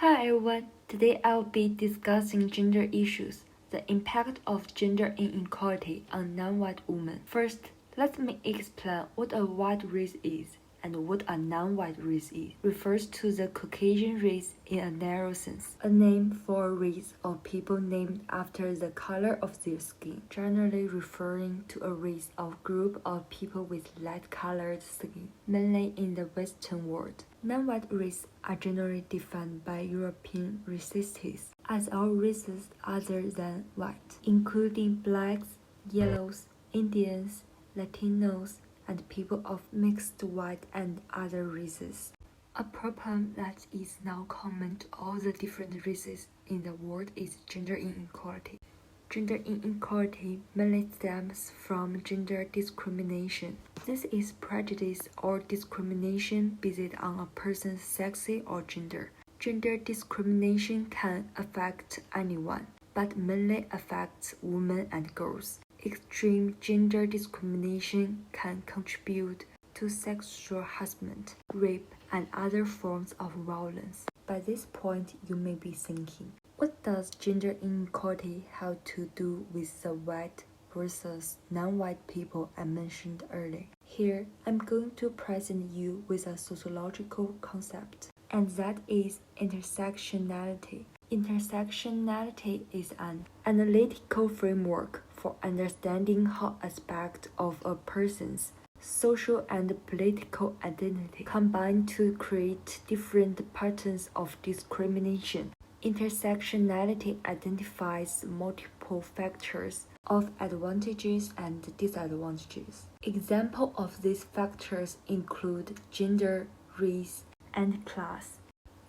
Hi everyone, today I'll be discussing gender issues, the impact of gender inequality on non-white women. First, let me explain what a white race is and what a non-white race is. Refers to the Caucasian race in a narrow sense, a name for a race of people named after the color of their skin, generally referring to a race or group of people with light-colored skin, mainly in the Western world. Non-white races are generally defined by European racists as all races other than white, including blacks, yellows, Indians, Latinos, and people of mixed white and other races. A problem that is now common to all the different races in the world is gender inequality. Gender inequality mainly stems from gender discrimination. This is prejudice or discrimination based on a person's sex or gender. Gender discrimination can affect anyone, but mainly affects women and girls. Extreme gender discrimination can contribute to sexual harassment, rape, and other forms of violence. By this point, you may be thinking, what does gender inequality have to do with the white versus non-white people I mentioned earlier? Here, I'm going to present you with a sociological concept, and that is intersectionality. Intersectionality is an analytical framework for understanding how aspects of a person's social and political identity combine to create different patterns of discrimination. Intersectionality identifies multiple factors of advantages and disadvantages. Examples of these factors include gender, race, and class.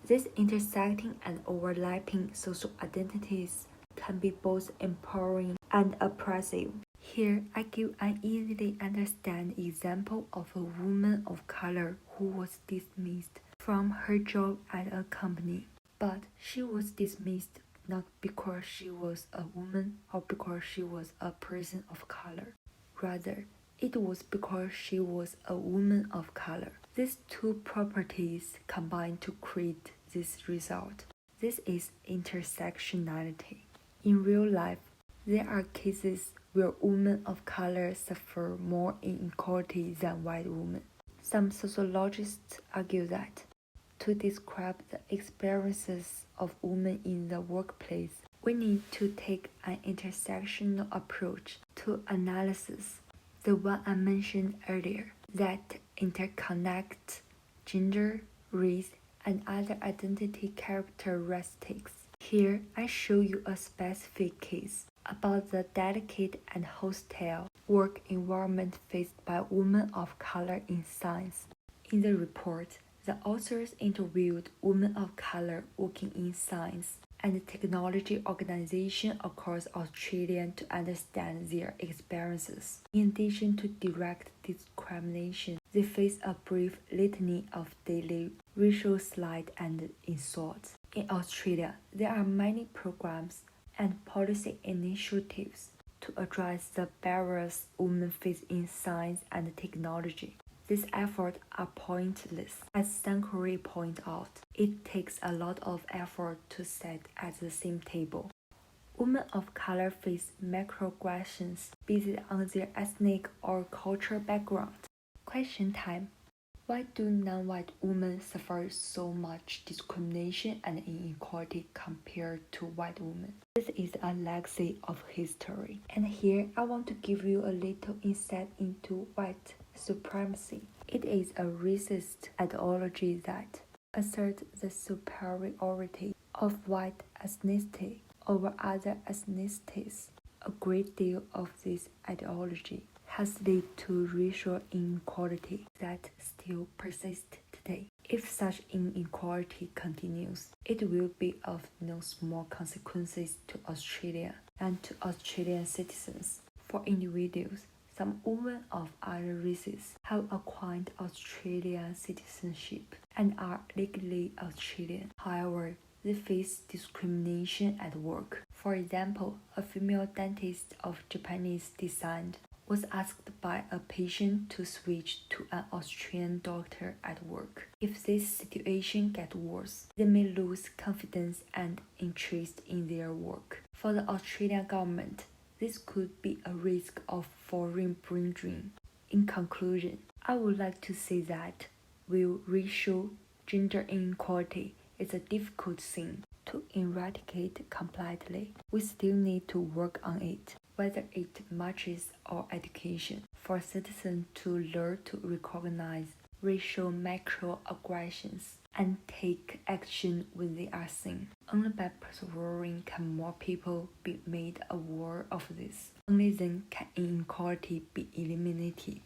These intersecting and overlapping social identities can be both empowering and oppressive. Here, I give an easily understand example of a woman of color who was dismissed from her job at a company. But she was dismissed not because she was a woman or because she was a person of color. Rather, it was because she was a woman of color. These two properties combine to create this result. This is intersectionality. In real life, there are cases where women of color suffer more inequality than white women. Some sociologists argue that to describe the experiences of women in the workplace, we need to take an intersectional approach to analysis, the one I mentioned earlier, that interconnects gender, race, and other identity characteristics. Here, I show you a specific case about the delicate and hostile work environment faced by women of color in science. In the report, the authors interviewed women of color working in science and technology organizations across Australia to understand their experiences. In addition to direct discrimination, they face a brief litany of daily racial slight and insults. In Australia, there are many programs and policy initiatives to address the barriers women face in science and technology. These efforts are pointless. As Sankari pointed out, it takes a lot of effort to sit at the same table. Women of color face microaggressions based on their ethnic or cultural background. Question time. Why do non-white women suffer so much discrimination and inequality compared to white women? This is a legacy of history. And here I want to give you a little insight into white supremacy. It is a racist ideology that asserts the superiority of white ethnicity over other ethnicities. A great deal of this ideology has led to racial inequality that still persists today. If such inequality continues, it will be of no small consequences to Australia and to Australian citizens. For individuals, some women of other races have acquired Australian citizenship and are legally Australian. However, they face discrimination at work. For example, a female dentist of Japanese descent was asked by a patient to switch to an Austrian doctor at work. If this situation gets worse, they may lose confidence and interest in their work. For the Australian government, this could be a risk of foreign brain drain. In conclusion, I would like to say that while racial gender inequality is a difficult thing to eradicate completely, we still need to work on it, whether it matches our education, for citizens to learn to recognize racial microaggressions and take action when they are seen. Only by persevering can more people be made aware of this. Only then can inequality be eliminated.